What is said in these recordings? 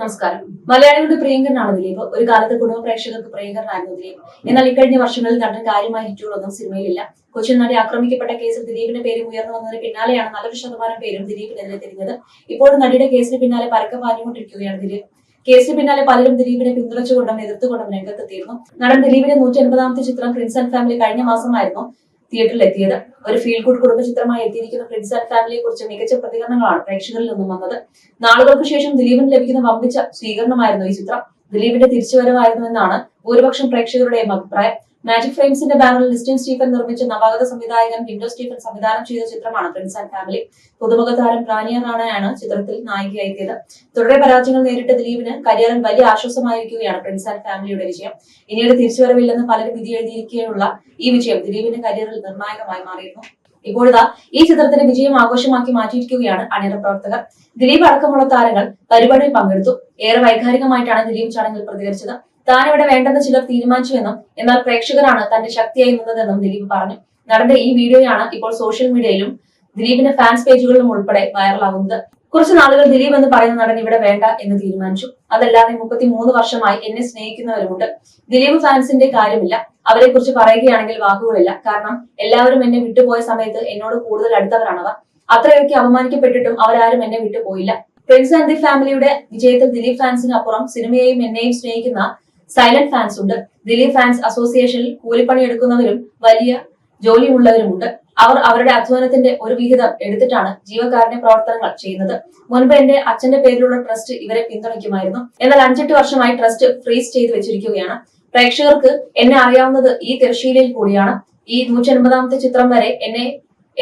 നമസ്കാരം. മലയാളികളുടെ പ്രിയങ്കരനാണ് ദിലീപ്. ഒരു കാലത്ത് കുടുംബ പ്രേക്ഷകർക്ക് പ്രിയങ്കരനായിരുന്നു ദിലീപ്. എന്നാൽ ഇക്കഴിഞ്ഞ വർഷങ്ങളിൽ നടൻ കാര്യമായ ഹിറ്റുകളൊന്നും സിനിമയിലില്ല. കൊച്ചിൻ നടി ആക്രമിക്കപ്പെട്ട കേസിൽ ദിലീപിന്റെ പേരും ഉയർന്നു വന്നതിന് പിന്നാലെയാണ് നല്ലൊരു ശതമാനം പേരും ദിലീപിനെതിരെ തിരിഞ്ഞത്. ഇപ്പോഴും നടിയുടെ കേസിന് പിന്നാലെ പരക്കം പാഞ്ഞുകൊണ്ടിരിക്കുകയാണ് ദിലീപ്. കേസിന് പിന്നാലെ പലരും ദിലീപിനെ പിന്തുണച്ചുകൊണ്ടും എതിർത്തുകൊണ്ടും രംഗത്തെത്തിയിരുന്നു. നടൻ ദിലീപിന്റെ 180ാമത്തെ ചിത്രം പ്രിൻസ് ആൻഡ് ഫാമിലി കഴിഞ്ഞ മാസമായിരുന്നു തിയേറ്ററിൽ എത്തിയത്. ഒരു ഫീൽ ഗുഡ് കുടുംബ ചിത്രമായി എത്തിയിരിക്കുന്ന പ്രിൻസ് ആൻഡ് ഫാമിലിയെ കുറിച്ച് മികച്ച പ്രതികരണങ്ങളാണ് പ്രേക്ഷകരിൽ നിന്നും വന്നത്. നാളുകൾക്ക് ശേഷം ദിലീപിന് ലഭിക്കുന്ന വമ്പിച്ച സ്വീകരണമായിരുന്നു ഈ ചിത്രം. ദിലീപിന്റെ തിരിച്ചുവരവായിരുന്നുവെന്നാണ് ഭൂരിപക്ഷം പ്രേക്ഷകരുടെയും അഭിപ്രായം. മാജിക് ഫ്രെയിംസിന്റെ ബാനറിൽ ലിസ്റ്റിൻ സ്റ്റീഫൻ നിർമ്മിച്ച നവാഗത സംവിധായകൻ വിൻഡോ സ്റ്റീഫൻ സംവിധാനം ചെയ്ത ചിത്രമാണ് പ്രിൻസ് ആൻഡ് ഫാമിലി. പുതുമുഖ താരം പ്രാനിയ റാണയാണ് ചിത്രത്തിൽ നായികയായെത്തിയത്. തുടരെ പരാജയങ്ങൾ നേരിട്ട ദിലീപിന് കരിയറിൽ വലിയ ആശ്വാസമായിരിക്കുകയാണ് പ്രിൻസ് ആൻഡ് ഫാമിലിയുടെ വിജയം. ഇനിയൊരു തിരിച്ചുവരവില്ലെന്ന് പലരും വിധി എഴുതിയിരിക്കെയുള്ള ഈ വിജയം ദിലീപിന്റെ കരിയറിൽ നിർണായകമായി മാറിയിരുന്നു. ഇപ്പോഴിതാ ഈ ചിത്രത്തിന്റെ വിജയം ആഘോഷമാക്കി മാറ്റിയിരിക്കുകയാണ് അണിയറ പ്രവർത്തകർ. ദിലീപ് അടക്കമുള്ള താരങ്ങൾ പരിപാടിയിൽ പങ്കെടുത്തു. ഏറെ വൈകാരികമായിട്ടാണ് ദിലീപ് ചടങ്ങിൽ പ്രതികരിച്ചത്. താൻ ഇവിടെ വേണ്ടെന്ന് ചിലർ തീരുമാനിച്ചുവെന്നും എന്നാൽ പ്രേക്ഷകരാണ് തന്റെ ശക്തിയായി നിന്നതെന്നും ദിലീപ് പറഞ്ഞു. നടന്റെ ഈ വീഡിയോയാണ് ഇപ്പോൾ സോഷ്യൽ മീഡിയയിലും ദിലീപിന്റെ ഫാൻസ് പേജുകളിലും ഉൾപ്പെടെ വൈറലാകുന്നത്. കുറച്ചു നാളുകൾ ദിലീപ് എന്ന് പറയുന്ന നടൻ ഇവിടെ വേണ്ട എന്ന് തീരുമാനിച്ചു. അതല്ലാതെ 33 വർഷമായി എന്നെ സ്നേഹിക്കുന്നവരുമുണ്ട്. ദിലീപ് ഫാൻസിന്റെ കാര്യമില്ല. അവരെ കുറിച്ച് പറയുകയാണെങ്കിൽ വാക്കുകളില്ല. കാരണം എല്ലാവരും എന്നെ വിട്ടുപോയ സമയത്ത് എന്നോട് കൂടുതൽ അടുത്തവരാണവർ. അത്രയൊക്കെ അപമാനിക്കപ്പെട്ടിട്ടും അവരാരും എന്നെ വിട്ടുപോയില്ല. പ്രിൻസ് ആൻഡ് ദി ഫാമിലിയുടെ വിജയത്തിൽ ദിലീപ് ഫാൻസിന് അപ്പുറം സിനിമയെയും എന്നെയും സ്നേഹിക്കുന്ന സൈലന്റ് ഫാൻസ് ഉണ്ട്. ദിലീപ് ഫാൻസ് അസോസിയേഷനിൽ കൂലിപ്പണി എടുക്കുന്നവരും വലിയ ജോലിയുള്ളവരുമുണ്ട്. അവർ അവരുടെ അധ്വാനത്തിന്റെ ഒരു വിഹിതം എടുത്തിട്ടാണ് ജീവകാരുണ്യ പ്രവർത്തനങ്ങൾ ചെയ്യുന്നത്. മുൻപ് എന്റെ അച്ഛന്റെ പേരിലുള്ള ട്രസ്റ്റ് ഇവരെ പിന്തുണയ്ക്കുമായിരുന്നു. എന്നാൽ 5-8 വർഷമായി ട്രസ്റ്റ് ഫ്രീസ് ചെയ്ത് വെച്ചിരിക്കുകയാണ്. പ്രേക്ഷകർക്ക് എന്നെ അറിയാവുന്നത് ഈ തിരശ്ശീലയിൽ കൂടിയാണ്. ഈ 180ാമത്തെ ചിത്രം വരെ എന്നെ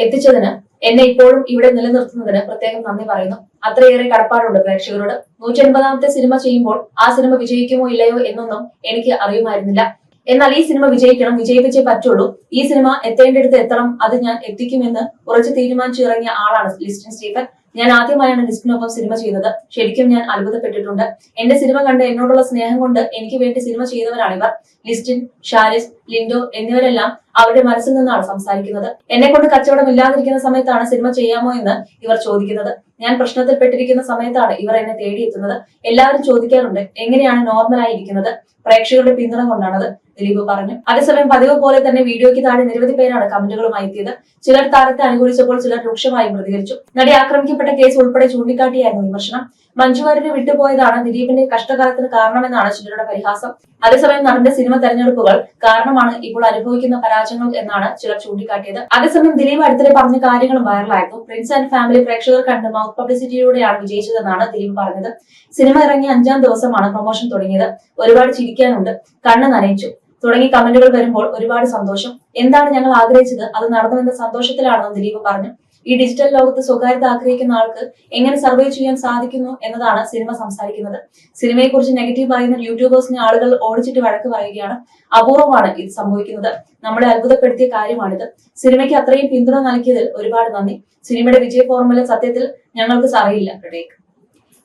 എത്തിച്ചതിന്, എന്നെ ഇപ്പോഴും ഇവിടെ നിലനിർത്തുന്നതിന് പ്രത്യേകം നന്ദി പറയുന്നു. അത്രയേറെ കടപ്പാടുണ്ട് പ്രേക്ഷകരോട്. 180ാമത്തെ സിനിമ ചെയ്യുമ്പോൾ ആ സിനിമ വിജയിക്കുമോ ഇല്ലയോ എന്നൊന്നും എനിക്ക് അറിയുമായിരുന്നില്ല. എന്നാൽ ഈ സിനിമ വിജയിക്കണം, വിജയിപ്പിച്ചേ പറ്റുള്ളൂ. ഈ സിനിമ എത്തേണ്ടടുത്ത് എത്തണം, അത് ഞാൻ എത്തിക്കുമെന്ന് ഉറച്ചു തീരുമാനിച്ചു ഇറങ്ങിയ ആളാണ് ലിസ്റ്റിൻ സ്റ്റീഫൻ. ഞാൻ ആദ്യമായാണ് ലിസ്റ്റിനൊപ്പം സിനിമ ചെയ്യുന്നത്. ശരിക്കും ഞാൻ അത്ഭുതപ്പെട്ടിട്ടുണ്ട്. എന്റെ സിനിമ കണ്ട് എന്നോടുള്ള സ്നേഹം കൊണ്ട് എനിക്ക് വേണ്ടി സിനിമ ചെയ്തവരാണിവർ. ലിസ്റ്റിൻ, ഷാരിസ്, ലിൻഡോ എന്നിവരെല്ലാം അവരുടെ മനസ്സിൽ നിന്നാണ് സംസാരിക്കുന്നത്. എന്നെ കൊണ്ട് കച്ചവടം ഇല്ലാതിരിക്കുന്ന സമയത്താണ് സിനിമ ചെയ്യാമോ എന്ന് ഇവർ ചോദിക്കുന്നത്. ഞാൻ പ്രശ്നത്തിൽപ്പെട്ടിരിക്കുന്ന സമയത്താണ് ഇവർ എന്നെ തേടിയെത്തുന്നത്. എല്ലാവരും ചോദിക്കാറുണ്ട് എങ്ങനെയാണ് നോർമലായിരിക്കുന്നത്. പ്രേക്ഷകരുടെ പിന്തുണ കൊണ്ടാണത്, ദിലീപ് പറഞ്ഞു. അതേസമയം പതിവ് പോലെ തന്നെ വീഡിയോയ്ക്ക് താഴെ നിരവധി പേരാണ് കമന്റുകളുമായി എത്തിയത്. ചിലർ താരത്തെ അനുകൂലിച്ചപ്പോൾ ചിലർ രൂക്ഷമായും പ്രതികരിച്ചു. നടി ആക്രമിക്കപ്പെട്ട കേസ് ഉൾപ്പെടെ ചൂണ്ടിക്കാട്ടിയായിരുന്നു വിമർശനം. മഞ്ജു വാര്യരെ വിട്ടുപോയതാണ് ദിലീപിന്റെ കഷ്ടകാലത്തിന് കാരണമെന്നാണ് ചിലരുടെ പരിഹാസം. അതേസമയം നടന്റെ സിനിമ തെരഞ്ഞെടുപ്പുകൾ കാരണമാണ് ഇപ്പോൾ അനുഭവിക്കുന്ന പരാജയങ്ങൾ എന്നാണ് ചിലർ ചൂണ്ടിക്കാട്ടിയത്. അതേസമയം ദിലീപ് അടുത്തിടെ പറഞ്ഞ കാര്യങ്ങളും വൈറലായിരുന്നു. പ്രിൻസ് ആൻഡ് ഫാമിലി പ്രേക്ഷകർ കണ്ട് മൗത്ത് പബ്ലിസിറ്റിയിലൂടെയാണ് വിജയിച്ചതെന്നാണ് ദിലീപ് പറഞ്ഞത്. സിനിമ ഇറങ്ങിയ 5ാം ദിവസമാണ് പ്രൊമോഷൻ തുടങ്ങിയത്. ഒരുപാട് ചിരിക്കാനുണ്ട്, കണ്ണ് നനയിച്ചു തുടങ്ങി കമന്റുകൾ വരുമ്പോൾ ഒരുപാട് സന്തോഷം. എന്താണ് ഞങ്ങൾ ആഗ്രഹിച്ചത് അത് നടന്നുവെന്ന സന്തോഷത്തിലാണെന്നും ദിലീപ് പറഞ്ഞു. ഈ ഡിജിറ്റൽ ലോകത്ത് സ്വകാര്യത ആഗ്രഹിക്കുന്ന ആൾക്ക് എങ്ങനെ സർവൈവ് ചെയ്യാൻ സാധിക്കുന്നു എന്നതാണ് സിനിമ സംസാരിക്കുന്നത്. സിനിമയെ കുറിച്ച് നെഗറ്റീവ് പറയുന്ന യൂട്യൂബേഴ്സിനെ ആളുകൾ ഓടിച്ചിട്ട് വഴക്ക് പറയുകയാണ്. അപൂർവമാണ് ഇത് സംഭവിക്കുന്നത്. നമ്മളെ അത്ഭുതപ്പെടുത്തിയ കാര്യമാണിത്. സിനിമയ്ക്ക് അത്രയും പിന്തുണ നൽകിയതിൽ ഒരുപാട് നന്ദി. സിനിമയുടെ വിജയ ഫോർമുല സത്യത്തിൽ ഞങ്ങൾക്ക് അറിയില്ല.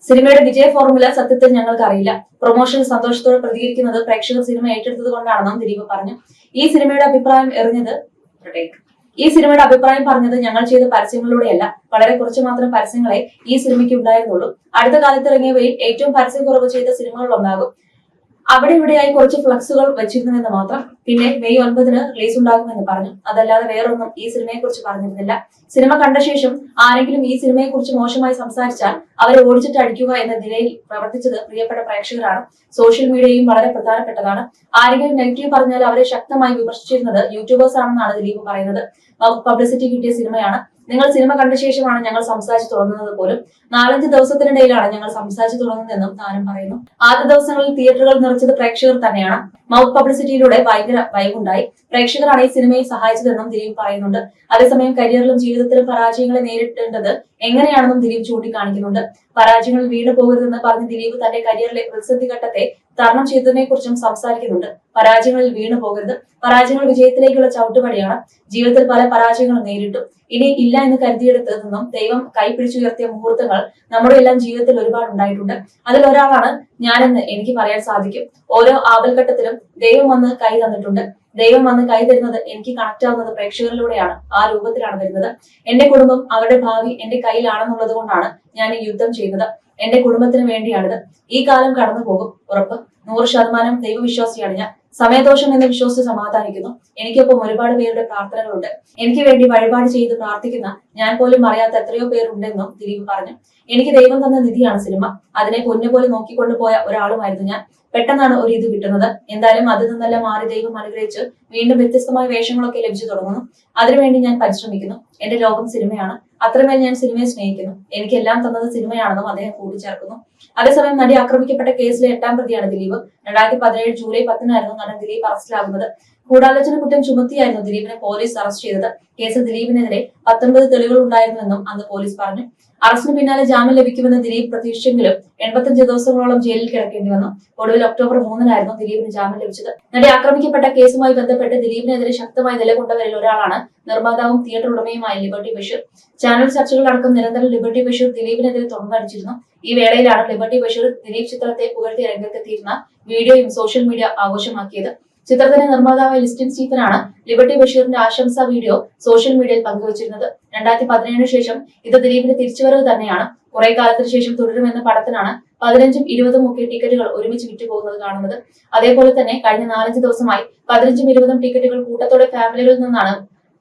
സിനിമയുടെ വിജയ ഫോർമുല സത്യത്തിൽ ഞങ്ങൾക്ക് അറിയില്ല. പ്രൊമോഷൻ സന്തോഷത്തോടെ പ്രതികരിക്കുന്നത് പ്രേക്ഷകർ സിനിമ ഏറ്റെടുത്തത് കൊണ്ടാണെന്നും ദിലീപ് പറഞ്ഞു. ഈ സിനിമയുടെ അഭിപ്രായം പറഞ്ഞത് ഞങ്ങൾ ചെയ്ത പരസ്യങ്ങളിലൂടെയല്ല. വളരെ കുറച്ച് മാത്രം പരസ്യങ്ങളെ ഈ സിനിമയ്ക്ക് ഉണ്ടായിരുന്നുള്ളൂ. അടുത്ത കാലത്ത് ഇറങ്ങിയവയിൽ ഏറ്റവും പരസ്യം കുറവ് ചെയ്ത സിനിമകളിലൊന്നാകും. അവിടെ ഇവിടെയായി കുറച്ച് ഫ്ലക്സുകൾ വെച്ചിരുന്നുവെന്ന് മാത്രം. പിന്നെ മെയ് 9-ന് റിലീസ് ഉണ്ടാകുമെന്ന് പറഞ്ഞു. അതല്ലാതെ വേറൊന്നും ഈ സിനിമയെ കുറിച്ച് പറഞ്ഞിരുന്നില്ല. സിനിമ കണ്ട ശേഷം ആരെങ്കിലും ഈ സിനിമയെ കുറിച്ച് മോശമായി സംസാരിച്ചാൽ അവരെ ഓടിച്ചിട്ട് അടിക്കുക എന്ന നിലയിൽ പ്രവർത്തിച്ചത് പ്രിയപ്പെട്ട പ്രേക്ഷകരാണ്. സോഷ്യൽ മീഡിയയും വളരെ പ്രധാനപ്പെട്ടതാണ്. ആരെങ്കിലും നെഗറ്റീവ് പറഞ്ഞാൽ അവരെ ശക്തമായി വിമർശിച്ചിരുന്നത് യൂട്യൂബേഴ്സ് ആണെന്നാണ് ദിലീപ് പറയുന്നത്. പബ്ലിസിറ്റി കിട്ടിയ സിനിമയാണ്. നിങ്ങൾ സിനിമ കണ്ട ശേഷമാണ് ഞങ്ങൾ സംസാരിച്ചു തുടങ്ങുന്നത് പോലും. 4-5 ദിവസത്തിനിടയിലാണ് ഞങ്ങൾ സംസാരിച്ചു തുടങ്ങുന്നതെന്നും താരം പറയുന്നു. ആദ്യ ദിവസങ്ങളിൽ തിയേറ്ററുകൾ നിറച്ചത് പ്രേക്ഷകർ തന്നെയാണ്. മൗത്ത് പബ്ലിസിറ്റിയിലൂടെ ഭയങ്കര വൈബുണ്ടായി. പ്രേക്ഷകരാണ് ഈ സിനിമയെ സഹായിച്ചതെന്നും ദിലീപ് പറയുന്നുണ്ട്. അതേസമയം കരിയറിലും ജീവിതത്തിലും പരാജയങ്ങളെ നേരിടേണ്ടത് എങ്ങനെയാണെന്നും ദിലീപ് ചൂണ്ടിക്കാണിക്കുന്നുണ്ട്. പരാജയങ്ങളിൽ വീണു പോകരുതെന്ന് പറഞ്ഞ് ദിലീപ് തന്റെ കരിയറിലെ പ്രതിസന്ധി ഘട്ടത്തെ തരണം ചെയ്തതിനെ കുറിച്ചും സംസാരിക്കുന്നുണ്ട്. പരാജയങ്ങളിൽ വീണു പോകരുത്. പരാജയങ്ങൾ വിജയത്തിലേക്കുള്ള ചവിട്ടുപടിയാണ്. ജീവിതത്തിൽ പല പരാജയങ്ങളും നേരിട്ടു. ഇനി ഇല്ല എന്ന് കരുതിയെടുത്ത് നിന്നും ദൈവം കൈപിടിച്ചുയർത്തിയ മുഹൂർത്തങ്ങൾ നമ്മുടെ എല്ലാം ജീവിതത്തിൽ ഒരുപാട് ഉണ്ടായിട്ടുണ്ട്. അതിൽ ഒരാളാണ് ഞാനെന്ന് എനിക്ക് പറയാൻ സാധിക്കും. ഓരോ ആപൽഘട്ടത്തിലും ദൈവം വന്ന് കൈ തന്നിട്ടുണ്ട്. ദൈവം വന്ന് കൈ തരുന്നത് എനിക്ക് കണക്ട് ആവുന്നത് പ്രേക്ഷകരിലൂടെയാണ്. ആ രൂപത്തിലാണ് വരുന്നത്. എന്റെ കുടുംബം, അവരുടെ ഭാവി എന്റെ കയ്യിലാണെന്നുള്ളത് കൊണ്ടാണ് ഞാൻ ഈ യുദ്ധം ചെയ്യുന്നത്. എന്റെ കുടുംബത്തിന് വേണ്ടിയാണിത്. ഈ കാലം കടന്നു പോകും, ഉറപ്പ്. 100% ദൈവവിശ്വാസിയാണ് ഞാൻ. സമയദോഷം എന്ന് വിശ്വസിച്ച് സമാധാനിക്കുന്നു. എനിക്കൊപ്പം ഒരുപാട് പേരുടെ പ്രാർത്ഥനകളുണ്ട്. എനിക്ക് വേണ്ടി വഴിപാട് ചെയ്ത് പ്രാർത്ഥിക്കുന്ന ഞാൻ പോലും അറിയാത്ത എത്രയോ പേരുണ്ടെന്നും ദിലീപ് പറഞ്ഞു. എനിക്ക് ദൈവം തന്ന നിധിയാണ് സിനിമ. അതിനെ പൊന്നുപോലെ നോക്കിക്കൊണ്ടുപോയ ഒരാളുമായിരുന്നു ഞാൻ. പെട്ടെന്നാണ് ഒരു ഇത് കിട്ടുന്നത്. എന്തായാലും അതിൽ നിന്നെല്ലാം മാറി ദൈവം അനുഗ്രഹിച്ച് വീണ്ടും വ്യത്യസ്തമായ വേഷങ്ങളൊക്കെ ലഭിച്ചു തുടങ്ങുന്നു. അതിനുവേണ്ടി ഞാൻ പരിശ്രമിക്കുന്നു. എന്റെ ലോകം സിനിമയാണ്. അത്രമേൽ ഞാൻ സിനിമയെ സ്നേഹിക്കുന്നു. എനിക്ക് എല്ലാം തന്നത് സിനിമയാണെന്നും അദ്ദേഹം കൂട്ടിച്ചേർക്കുന്നു. അതേസമയം നടി ആക്രമിക്കപ്പെട്ട കേസിലെ 8ാം പ്രതിയാണ് ദിലീപ്. 2017 ജൂലൈ 10-നായിരുന്നു നടൻ ദിലീപ് അറസ്റ്റിലാകുന്നത്. ഗൂഢാലോചന കുറ്റം ചുമത്തിയായിരുന്നു ദിലീപിനെ പോലീസ് അറസ്റ്റ് ചെയ്തത്. കേസിൽ ദിലീപിനെതിരെ 19 തെളിവുകൾ ഉണ്ടായിരുന്നുവെന്നും അന്ന് പോലീസ് പറഞ്ഞു. അറസ്റ്റിന് പിന്നാലെ ജാമ്യം ലഭിക്കുമെന്ന് ദിലീപ് പ്രതീക്ഷിച്ചെങ്കിലും 85 ദിവസങ്ങളോളം ജയിലിൽ കിടക്കേണ്ടി വന്നു. ഒടുവിൽ ഒക്ടോബർ 3-നായിരുന്നു ദിലീപിന് ജാമ്യം ലഭിച്ചത്. നടി ആക്രമിക്കപ്പെട്ട കേസുമായി ബന്ധപ്പെട്ട് ദിലീപിനെതിരെ ശക്തമായി നിലകൊണ്ടവരിൽ ഒരാളാണ് നിർമ്മാതാവും തിയേറ്റർ ഉടമയുമായ ലിബർട്ടി ബഷീർ. ചാനൽ ചർച്ചകളടക്കം നിരന്തരം ലിബർട്ടി ബഷീർ ദിലീപിനെതിരെ തുറന്നടിച്ചിരുന്നു. ഈ വേളയിലാണ് ലിബർട്ടി ബഷീർ ദിലീപ് ചിത്രത്തെ പുകഴ്ത്തി രംഗത്തെത്തിയിരുന്ന വീഡിയോയും സോഷ്യൽ മീഡിയ ആഘോഷമാക്കിയത്. ചിത്രത്തിന്റെ നിർമ്മാതാവായ ലിസ്റ്റിൻ സ്റ്റീഫനാണ് ലിബർട്ടി ബഷീറിന്റെ ആശംസാ വീഡിയോ സോഷ്യൽ മീഡിയയിൽ പങ്കുവച്ചിരുന്നത്. 2017 ശേഷം ഇത് ദിലീപിന്റെ തിരിച്ചുവരവ് തന്നെയാണ്. കുറെ കാലത്തിന് ശേഷം തുടരുമെന്ന പടത്തിനാണ് 15ഉം 20ഉം ഒക്കെ ടിക്കറ്റുകൾ ഒരുമിച്ച് വിറ്റുപോകുന്നത് കാണുന്നത്. അതേപോലെ തന്നെ കഴിഞ്ഞ 4-5 ദിവസമായി 15ഉം 20ഉം ടിക്കറ്റുകൾ കൂട്ടത്തോടെ ഫാമിലികളിൽ നിന്നാണ്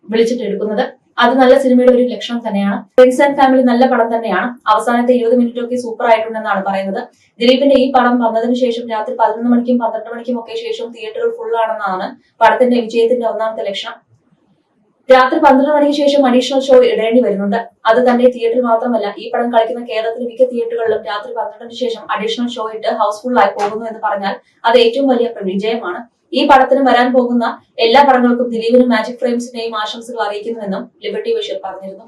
വിളിച്ചിട്ടെടുക്കുന്നത്. അത് നല്ല സിനിമയുടെ ഒരു ലക്ഷണം തന്നെയാണ്. ഫ്രണ്ട്സ് ആൻഡ് ഫാമിലി നല്ല പടം തന്നെയാണ്. അവസാനത്തെ 20 മിനിറ്റൊക്കെ സൂപ്പർ ആയിട്ടുണ്ടെന്നാണ് പറയുന്നത്. ദിലീപിന്റെ ഈ പടം വന്നതിന് ശേഷം രാത്രി 11 മണിക്കും 12 മണിക്കും ഒക്കെ ശേഷം തിയേറ്ററുകൾ ഫുൾ ആണെന്നാണ് പടത്തിന്റെ വിജയത്തിന്റെ ഒന്നാമത്തെ ലക്ഷണം. രാത്രി 12 മണിക്ക് ശേഷം അഡീഷണൽ ഷോ ഇടേണ്ടി വരുന്നുണ്ട്. അത് തന്നെ തിയേറ്ററിൽ മാത്രമല്ല, ഈ പടം കളിക്കുന്ന കേരളത്തിലെ മിക്ക തിയേറ്ററുകളിലും രാത്രി 12-ന് ശേഷം അഡീഷണൽ ഷോ ഇട്ട് ഹൗസ്ഫുൾ ആയി പോകുന്നു എന്ന് പറഞ്ഞാൽ അത് ഏറ്റവും വലിയ വിജയമാണ്. ഈ പടത്തിന് വരാൻ പോകുന്ന എല്ലാ പടങ്ങൾക്കും ദിലീപിനും മാജിക് ഫ്രെയിംസിന്റെയും ആശംസകൾ അറിയിക്കുന്നുവെന്നും ലിബർട്ടി ബഷീർ പറഞ്ഞിരുന്നു.